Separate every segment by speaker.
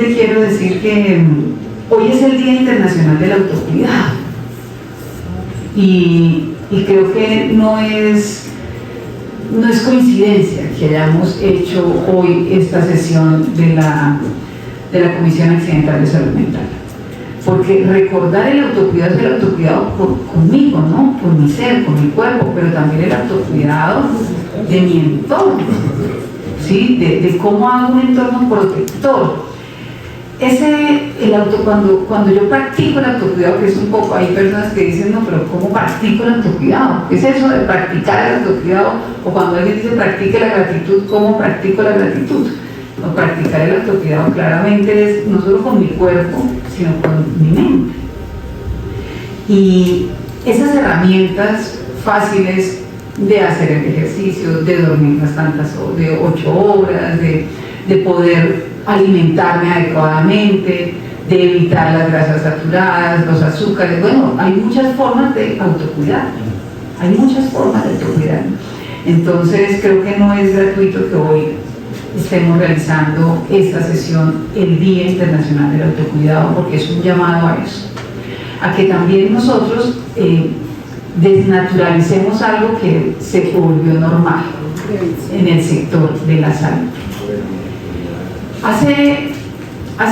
Speaker 1: simplemente quiero decir que hoy es el Día Internacional del Autocuidado y creo que no es coincidencia que hayamos hecho hoy esta sesión de la Comisión Accidental de Salud Mental, porque recordar el autocuidado es el autocuidado conmigo, ¿no? Con mi ser, con mi cuerpo, pero también el autocuidado de mi entorno, ¿sí? De cómo hago un entorno protector. Cuando yo practico el autocuidado, que es un poco, hay personas que dicen, no, pero ¿cómo practico el autocuidado? ¿Qué es eso de practicar el autocuidado? O cuando alguien dice practique la gratitud, ¿cómo practico la gratitud? No, practicar el autocuidado claramente es no solo con mi cuerpo, sino con mi mente. Y esas herramientas fáciles de hacer el ejercicio, de dormir unas tantas horas, de 8 horas, de poder alimentarme adecuadamente, de evitar las grasas saturadas, los azúcares. Bueno, hay muchas formas de autocuidar, hay muchas formas de autocuidar. Entonces creo que no es gratuito que hoy estemos realizando esta sesión, el Día Internacional del Autocuidado, porque es un llamado a eso, a que también nosotros desnaturalicemos algo que se volvió normal en el sector de la salud. Hace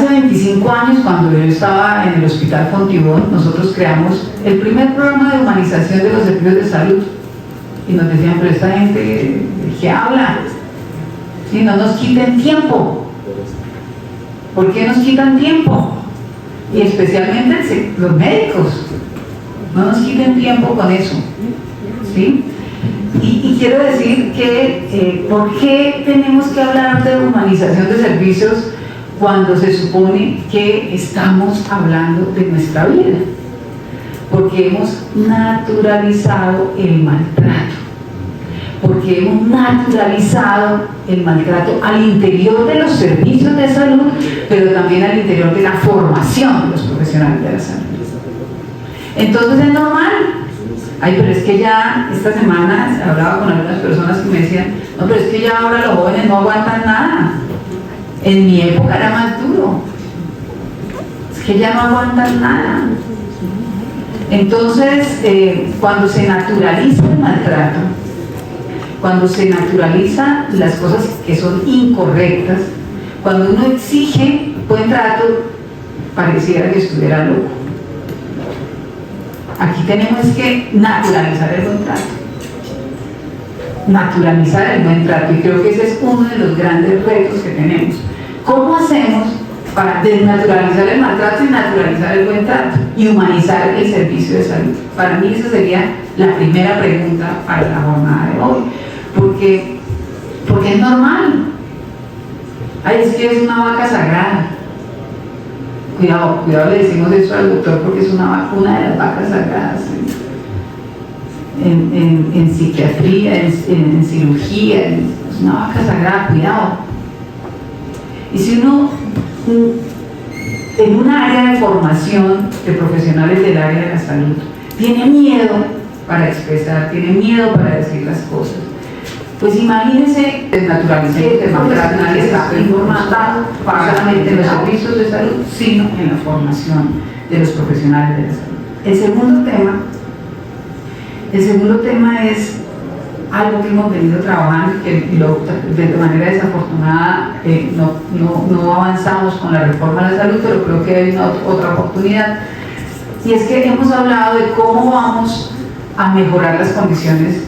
Speaker 1: 25 años, cuando yo estaba en el Hospital Fontibón, nosotros creamos el primer programa de humanización de los servicios de salud. Y nos decían, pero esta gente, ¿de qué habla? ¿Sí? No nos quiten tiempo. ¿Por qué nos quitan tiempo? Y especialmente los médicos. No nos quiten tiempo con eso. ¿Sí? Y quiero decir que ¿por qué tenemos que hablar de humanización de servicios cuando se supone que estamos hablando de nuestra vida? Porque hemos naturalizado el maltrato, porque hemos naturalizado el maltrato al interior de los servicios de salud, pero también al interior de la formación de los profesionales de la salud. Entonces es normal. Ay, pero es que ya esta semana hablaba con algunas personas que me decían, no, pero es que ya ahora los jóvenes no aguantan nada. En mi época era más duro. Es que ya no aguantan nada. Entonces, cuando se naturaliza el maltrato, cuando se naturaliza las cosas que son incorrectas, cuando uno exige buen trato, pareciera que estuviera loco. Aquí tenemos que naturalizar el buen trato. Naturalizar el buen trato, y creo que ese es uno de los grandes retos que tenemos. ¿Cómo hacemos para desnaturalizar el maltrato y naturalizar el buen trato y humanizar el servicio de salud? Para mí esa sería la primera pregunta para la jornada de hoy, porque es normal. Ay, es que es una vaca sagrada. Cuidado, le decimos eso al doctor porque es una de las vacas sagradas en psiquiatría, en cirugía, es una vaca sagrada, cuidado. Y si uno en un área de formación de profesionales del área de la salud tiene miedo para expresar, tiene miedo para decir las cosas, pues imagínense desnaturalizar el maltrato, nadie está informado solamente en los servicios de salud, sino en la formación de los profesionales de la salud. El segundo tema es algo que hemos venido trabajando, que de manera desafortunada no avanzamos con la reforma de la salud, pero creo que hay otra oportunidad, y es que hemos hablado de cómo vamos a mejorar las condiciones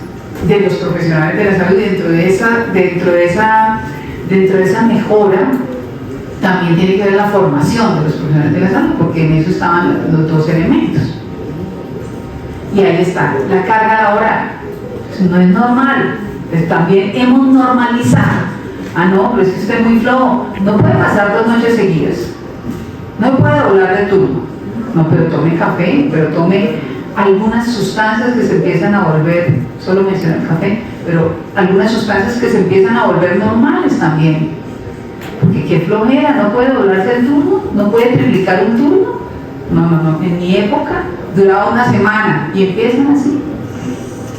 Speaker 1: de los profesionales de la salud, y dentro de esa mejora también tiene que ver la formación de los profesionales de la salud, porque en eso estaban los dos elementos. Y ahí está, la carga laboral. Eso no es normal, pues también hemos normalizado. Ah, no, pero es que usted es muy flojo, no puede pasar 2 noches seguidas, no puede doblar de turno. No, pero tome café, pero tome algunas sustancias que se empiezan a volver, solo menciono el café, pero algunas sustancias que se empiezan a volver normales también. Porque qué flojera, no puede doblarse el turno, no puede triplicar un turno. No, en mi época duraba una semana y empiezan así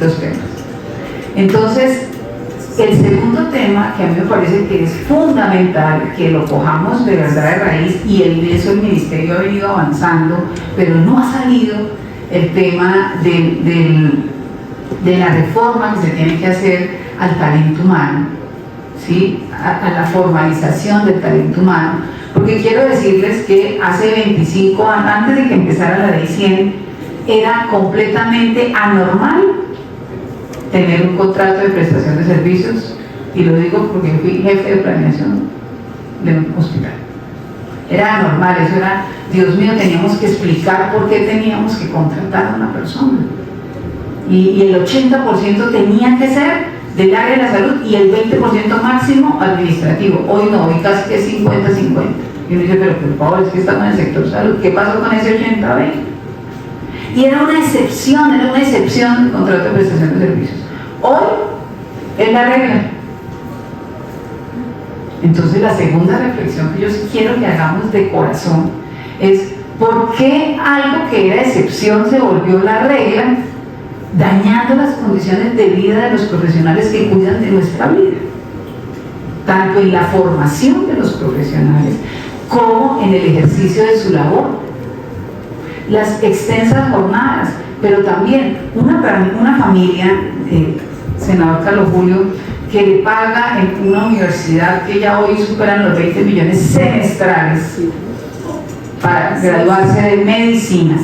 Speaker 1: los temas. Entonces, El segundo tema que a mí me parece que es fundamental que lo cojamos de verdad de raíz, y en eso el Ministerio ha venido avanzando, pero no ha salido el tema de la reforma que se tiene que hacer al talento humano, ¿sí? a la formalización del talento humano, porque quiero decirles que hace 25 años, antes de que empezara la ley 100, era completamente anormal tener un contrato de prestación de servicios, y lo digo porque fui jefe de planeación de un hospital. Era anormal, eso era, Dios mío, teníamos que explicar por qué teníamos que contratar a una persona. Y el 80% tenía que ser del área de la salud y el 20% máximo administrativo. Hoy no, hoy casi que es 50-50. Y uno dice, pero por favor, es que estamos en el sector salud, ¿qué pasó con ese 80-20? Y era una excepción el contrato de prestación de servicios. Hoy es la regla. Entonces la segunda reflexión que yo quiero que hagamos de corazón es ¿por qué algo que era excepción se volvió la regla, dañando las condiciones de vida de los profesionales que cuidan de nuestra vida? Tanto en la formación de los profesionales como en el ejercicio de su labor. Las extensas jornadas, pero también una familia, senador Carlos Julio, que le paga en una universidad que ya hoy superan los 20 millones semestrales para graduarse de medicina.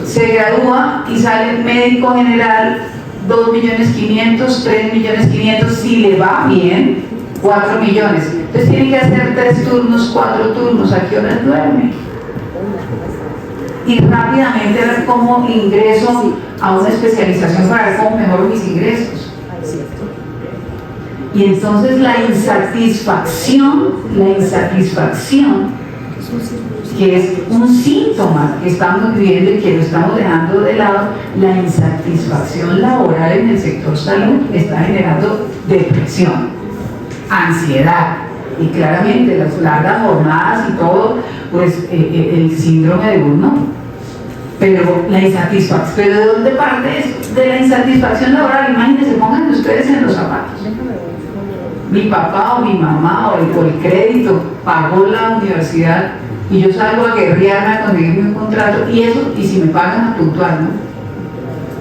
Speaker 1: Se gradúa y sale médico general 2.500.000, 3.500.000, si le va bien, 4 millones. Entonces tiene que hacer 3 turnos, 4 turnos, ¿a qué horas duerme? Y rápidamente ver cómo ingreso a una especialización para ver cómo mejoro mis ingresos. Y entonces la insatisfacción, que es un síntoma que estamos viviendo y que lo estamos dejando de lado, la insatisfacción laboral en el sector salud está generando depresión, ansiedad, y claramente las largas jornadas y todo, pues el síndrome de Burnout. Pero la insatisfacción, ¿pero de dónde parte eso? De la insatisfacción laboral. Imagínense, pónganse ustedes en los zapatos. Mi papá o mi mamá o el crédito pagó la universidad y yo salgo a guerrearme a conseguirme un contrato, y eso, y si me pagan a puntual, ¿no?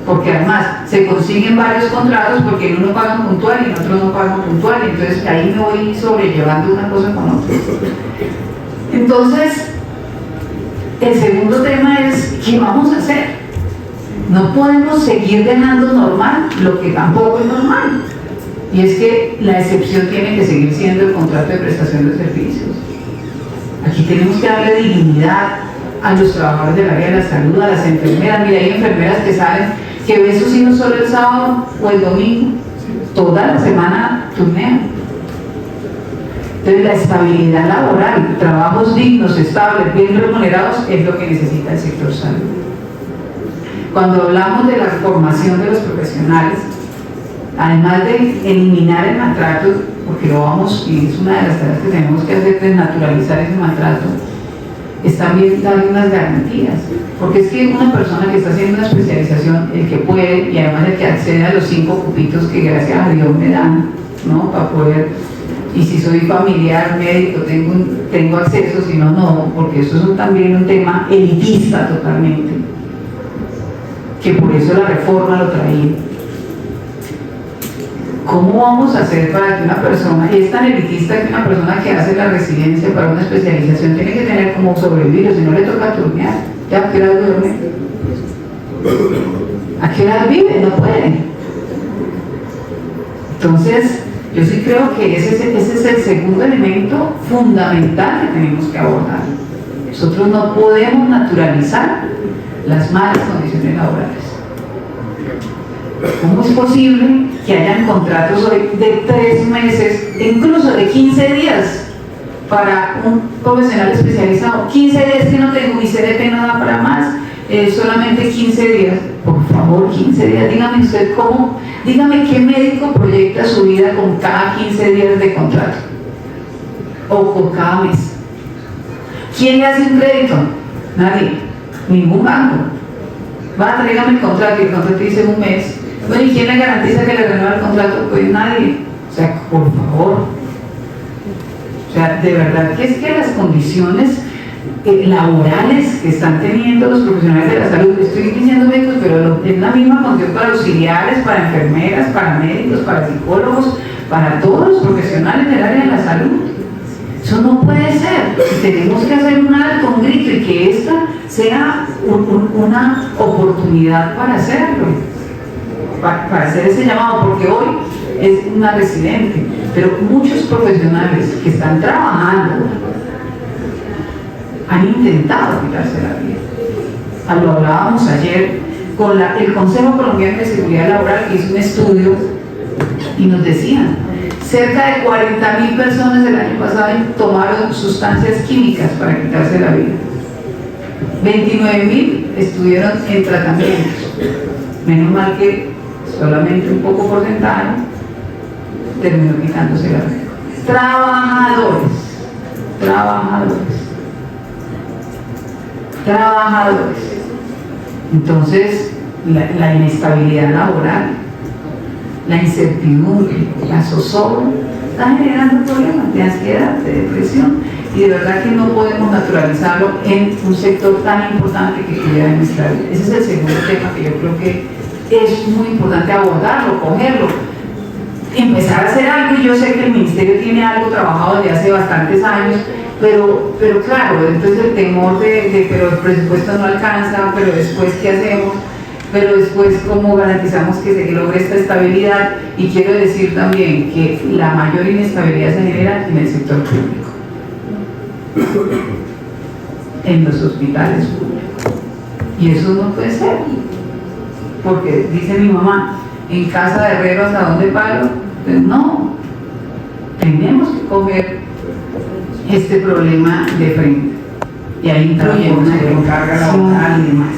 Speaker 1: Porque además se consiguen varios contratos porque en uno pagan puntual y en otro no pagan puntual, y entonces ahí me voy sobrellevando una cosa con otra. Entonces, el segundo tema es, ¿qué vamos a hacer? No podemos seguir dejando normal lo que tampoco es normal, y es que la excepción tiene que seguir siendo el contrato de prestación de servicios. Aquí tenemos que darle dignidad a los trabajadores del área de la salud, a las enfermeras. Mira, hay enfermeras que salen, que ven sus hijos solo el sábado o el domingo, toda la semana turnean. Entonces la estabilidad laboral, trabajos dignos, estables, bien remunerados, es lo que necesita el sector salud. Cuando hablamos de la formación de los profesionales, además de eliminar el maltrato, porque lo vamos, y es una de las tareas que tenemos que hacer, desnaturalizar ese maltrato, es también darle unas garantías, porque es que una persona que está haciendo una especialización, el que puede, y además el que accede a los 5 cupitos que gracias a Dios me dan, ¿no? Para poder, y si soy familiar, médico, tengo acceso, si no, no, porque eso es también un tema elitista totalmente, que por eso la reforma lo traía. ¿Cómo vamos a hacer para que una persona, es tan elitista que una persona que hace la residencia para una especialización tiene que tener como sobrevivir, o si no le toca turnear? ¿Ya a qué hora duerme? ¿A qué hora vive? No puede. Entonces, yo sí creo que ese es el segundo elemento fundamental que tenemos que abordar. Nosotros no podemos naturalizar las malas condiciones laborales. ¿Cómo es posible que hayan contratos hoy de 3 meses, incluso de 15 días para un profesional especializado? 15 días que no tengo, mi CDT no da para más, solamente 15 días. Por favor, 15 días, dígame usted cómo, dígame qué médico proyecta su vida con cada 15 días de contrato o con cada mes. ¿Quién le hace un crédito? Nadie, ningún banco. Va, tráigame el contrato, y el contrato dice un mes. Bueno, ¿y quién le garantiza que le renueva el contrato? Pues nadie. O sea, por favor. O sea, de verdad que es que las condiciones laborales que están teniendo los profesionales de la salud, estoy diciendo médicos, pero es la misma condición para auxiliares, para enfermeras, para médicos, para psicólogos, para todos los profesionales del área de la salud. Eso no puede ser. Tenemos que hacer un alto, un grito, y que esta sea una oportunidad para hacerlo, para hacer ese llamado, porque hoy es una residente, pero muchos profesionales que están trabajando han intentado quitarse la vida. Lo hablábamos ayer con el Consejo Colombiano de Seguridad Laboral, que hizo un estudio y nos decían: cerca de 40.000 personas el año pasado tomaron sustancias químicas para quitarse la vida. 29.000 estuvieron en tratamientos. Menos mal que solamente un poco porcentaje terminó quitándose la vida. Trabajadores. Entonces, la inestabilidad laboral, la incertidumbre, la zozobra, está generando problemas de ansiedad, de depresión, y de verdad que no podemos naturalizarlo en un sector tan importante que cuida de nuestra vida. Ese es el segundo tema que yo creo que es muy importante abordarlo, cogerlo, empezar a hacer algo. Y yo sé que el Ministerio tiene algo trabajado desde hace bastantes años, pero claro, entonces el temor pero el presupuesto no alcanza, pero después ¿qué hacemos? Pero después ¿cómo garantizamos que se logre esta estabilidad? Y quiero decir también que la mayor inestabilidad se genera en el sector público, en los hospitales públicos, y eso no puede ser, porque dice mi mamá: en casa de herrero ¿hasta dónde paro? Pues no, tenemos que coger este problema de frente, y ahí incluye una recarga laboral y demás.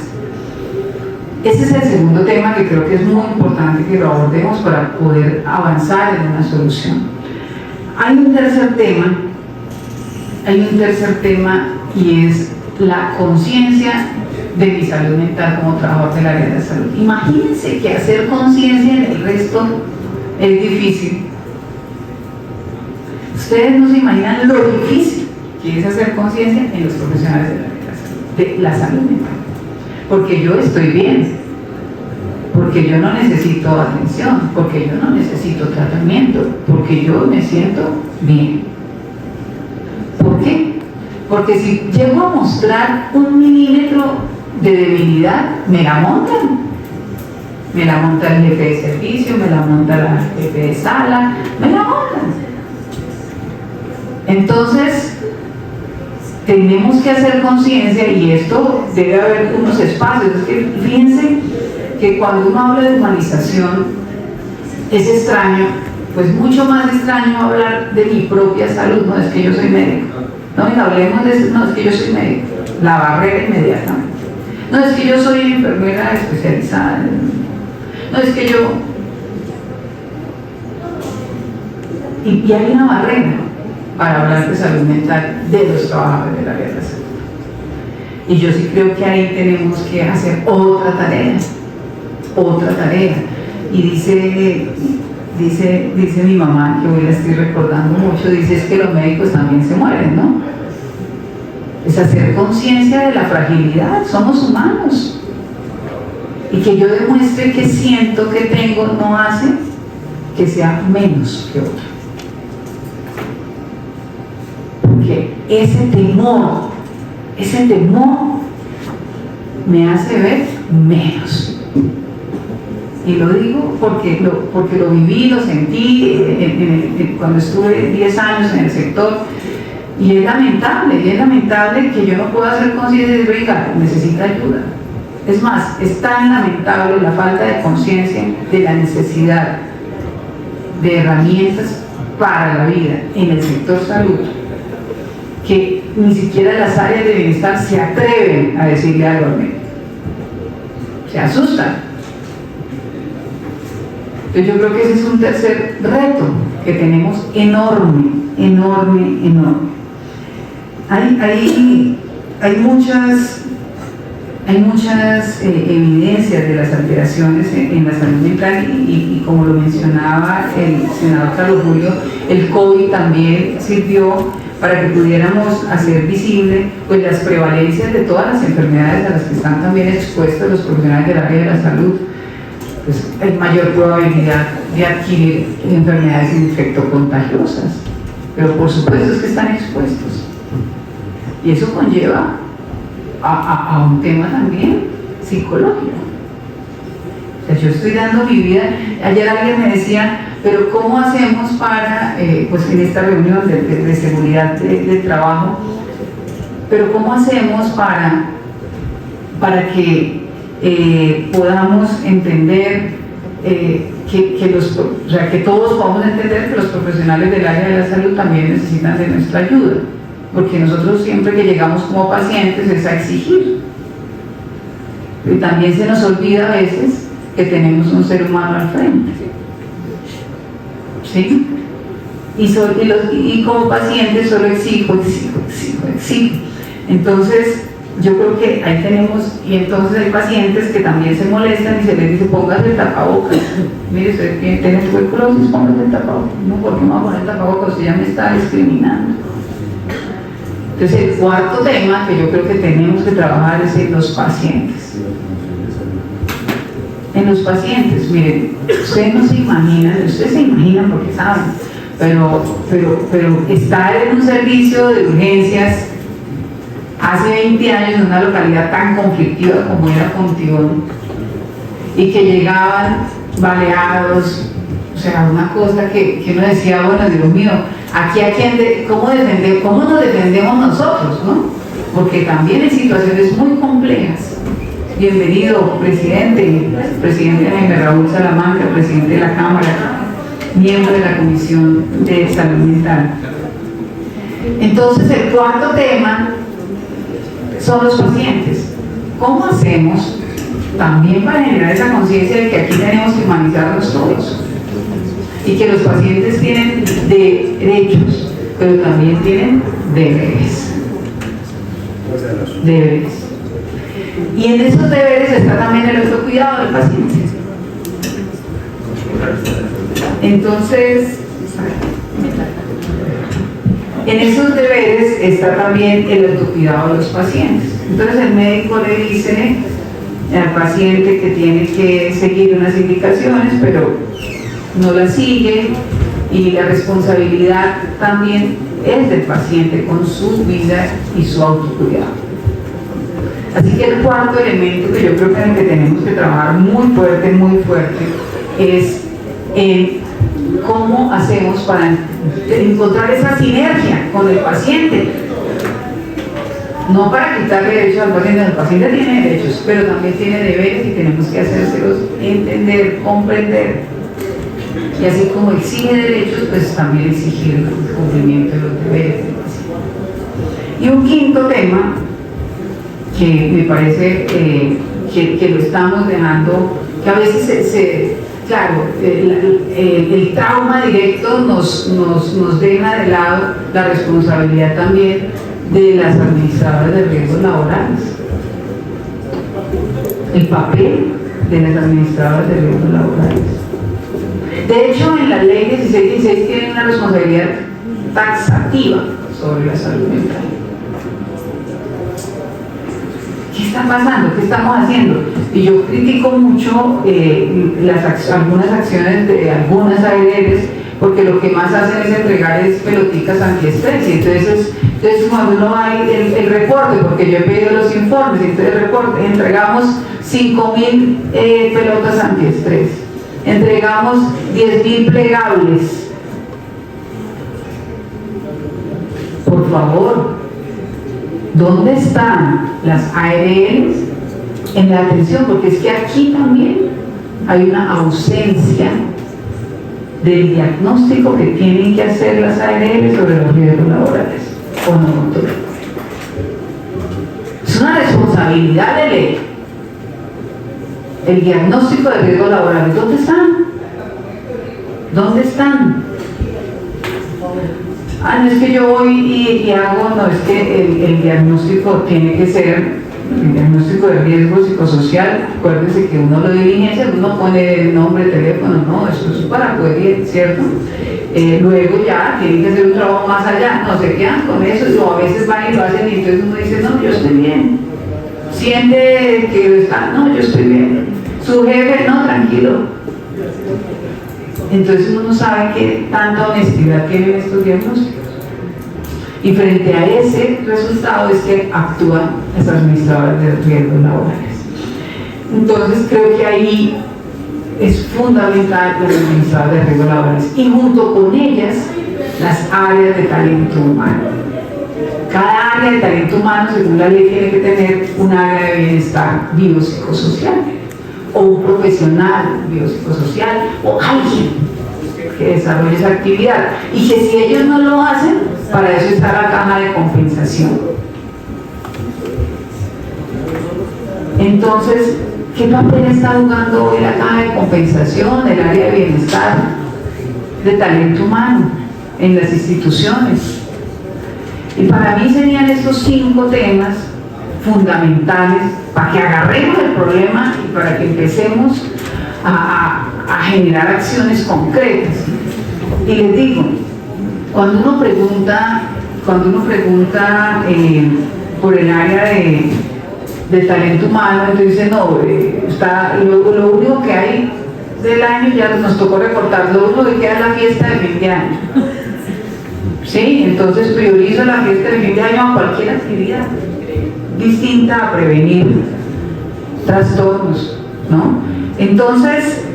Speaker 1: Ese es el segundo tema que creo que es muy importante que lo abordemos para poder avanzar en una solución. Hay un tercer tema, y es la conciencia de mi salud mental como trabajador del área de la salud. Imagínense que hacer conciencia en el resto es difícil. Ustedes no se imaginan lo difícil que es hacer conciencia en los profesionales del área de la salud mental. Porque yo estoy bien, porque yo no necesito atención, porque yo no necesito tratamiento, porque yo me siento bien. ¿Por qué? Porque si llego a mostrar 1 milímetro de debilidad, me la montan. Me la monta el jefe de servicio, me la monta la jefe de sala, me la montan. Entonces, tenemos que hacer conciencia, y esto debe haber unos espacios. Es que fíjense que cuando uno habla de humanización es extraño, pues mucho más extraño hablar de mi propia salud. No es que yo soy médico, no, y hablemos de eso. No, es que yo soy médico, la barrera inmediatamente. No, es que yo soy enfermera especializada, no, es que yo... Y hay una barrera para hablar de salud mental de los trabajadores del área de la salud. Y yo sí creo que ahí tenemos que hacer otra tarea. Y dice mi mamá, que hoy la estoy recordando mucho, dice: es que los médicos también se mueren, ¿no? Es hacer conciencia de la fragilidad, somos humanos. Y que yo demuestre que siento, que tengo, no hace que sea menos que otro. Porque ese temor me hace ver menos. Y lo digo porque lo viví, lo sentí cuando estuve 10 años en el sector, y es lamentable que yo no pueda hacer conciencia de decir: oiga, necesita ayuda. Es más, es tan lamentable la falta de conciencia de la necesidad de herramientas para la vida en el sector salud, que ni siquiera las áreas de bienestar se atreven a decirle algo al médico. Se asustan. Entonces yo creo que ese es un tercer reto que tenemos enorme. Hay hay muchas evidencias de las alteraciones en la salud mental y como lo mencionaba el senador Carlos Julio, el COVID también sirvió para que pudiéramos hacer visible pues, las prevalencias de todas las enfermedades a las que están también expuestos los profesionales del área de la salud. Pues, hay mayor probabilidad de adquirir enfermedades infectocontagiosas, pero por supuesto es que están expuestos. Y eso conlleva a un tema también psicológico. O sea, yo estoy dando mi vida. Ayer alguien me decía, pero ¿cómo hacemos para, pues en esta reunión de seguridad de trabajo, pero cómo hacemos para que podamos entender que todos podamos entender que los profesionales del área de la salud también necesitan de nuestra ayuda? Porque nosotros siempre que llegamos como pacientes es a exigir. Y también se nos olvida a veces que tenemos un ser humano al frente. ¿Sí? Y como pacientes solo exijo. Entonces, yo creo que ahí tenemos, y entonces hay pacientes que también se molestan y se les dice, póngase el tapabocas. Mire, usted tiene tuberculosis, póngase el tapabocas. No, ¿por qué me voy a poner el tapabocas? Usted ya me está discriminando. Entonces, el cuarto tema que yo creo que tenemos que trabajar es en los pacientes. En los pacientes, miren, ustedes no se imaginan, ustedes se imaginan porque saben, pero estar en un servicio de urgencias hace 20 años en una localidad tan conflictiva como era Fontibón, y que llegaban baleados, o sea, una cosa que uno decía, bueno, Dios mío, aquí a quién ¿cómo nos defendemos nosotros, no? Porque también hay situaciones muy complejas. Bienvenido, presidente Jaime Raúl Salamanca, presidente de la Cámara, miembro de la Comisión de Salud Mental. Entonces, el cuarto tema son los pacientes. ¿Cómo hacemos también para generar esa conciencia de que aquí tenemos que humanizarnos todos? Y que los pacientes tienen derechos, pero también tienen deberes. Y en esos deberes está también el autocuidado del paciente. Entonces, en esos deberes está también el autocuidado de los pacientes. Entonces el médico le dice al paciente que tiene que seguir unas indicaciones, pero no las sigue, y la responsabilidad también es del paciente con su vida y su autocuidado. Así que el cuarto elemento que yo creo que en el que tenemos que trabajar muy fuerte, es cómo hacemos para encontrar esa sinergia con el paciente. No para quitarle derechos al paciente, el paciente tiene derechos, pero también tiene deberes y tenemos que hacérselos entender, comprender. Y así como exige derechos, pues también exigir el cumplimiento de los deberes del paciente. Y un quinto tema que me parece que lo estamos dejando, que a veces claro, el trauma directo nos deja de lado la responsabilidad también de las administradoras de riesgos laborales. El papel de las administradoras de riesgos laborales. De hecho, en la ley 1616 tienen una responsabilidad taxativa sobre la salud mental. ¿Qué está pasando? ¿Qué estamos haciendo? Y yo critico mucho algunas acciones de algunas ARLs, porque lo que más hacen es entregar peloticas antiestrés. Y entonces cuando uno va el reporte, porque yo he pedido los informes, entonces el reporte, entregamos 5.000 pelotas antiestrés, entregamos 10.000 plegables. Por favor, ¿dónde están las ARLs en la atención? Porque es que aquí también hay una ausencia del diagnóstico que tienen que hacer las ARLs sobre los riesgos laborales. ¿O no, doctor? Es una responsabilidad de ley. El diagnóstico de riesgos laborales, ¿dónde están? ¿Dónde están? No es que yo voy y hago, no, es que el diagnóstico tiene que ser el diagnóstico de riesgo psicosocial, acuérdense que uno lo diligencia, uno pone el nombre, teléfono, no, eso es para poder ir, ¿cierto? Luego ya tienen que hacer un trabajo más allá, no se quedan con eso, o a veces van y lo hacen y entonces uno dice, no, yo estoy bien. Siente que está, no, yo estoy bien. Su jefe, no, tranquilo. Entonces uno no sabe qué tanta honestidad tienen estos diagnósticos. Y frente a ese resultado es que actúan las administradoras de riesgos laborales. Entonces creo que ahí es fundamental las administradoras de riesgos laborales y junto con ellas las áreas de talento humano. Cada área de talento humano, según la ley, tiene que tener un área de bienestar biopsicosocial o un profesional biopsicosocial o alguien que desarrolle esa actividad, y que si ellos no lo hacen, para eso está la caja de compensación. Entonces, ¿qué papel está jugando hoy la caja de compensación, el área de bienestar, de talento humano en las instituciones? Y para mí serían estos 5 temas fundamentales para que agarremos el problema y para que empecemos a generar acciones concretas. Y les digo, cuando uno pregunta por el área de talento humano, entonces dice, no, está, lo único que hay del año, ya nos tocó recortar, lo único que queda es la fiesta de fin de año. ¿Sí? Entonces priorizo la fiesta de fin de año a cualquier actividad distinta a prevenir trastornos, ¿no? Entonces,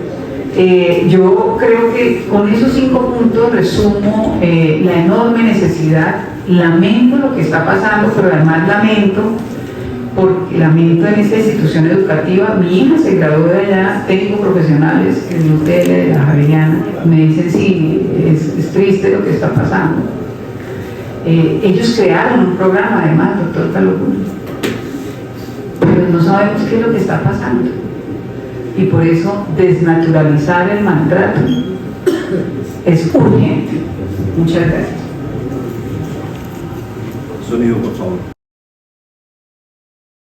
Speaker 1: yo creo que con esos 5 puntos resumo la enorme necesidad. Lamento lo que está pasando, pero además lamento en esta institución educativa. Mi hija se graduó de allá, técnicos profesionales en el UTL de la Javeriana, me dicen sí, es triste lo que está pasando. Ellos crearon un programa, además, doctor Calogún, pero no sabemos qué es lo que está pasando, y por eso desnaturalizar el maltrato es urgente. Muchas gracias.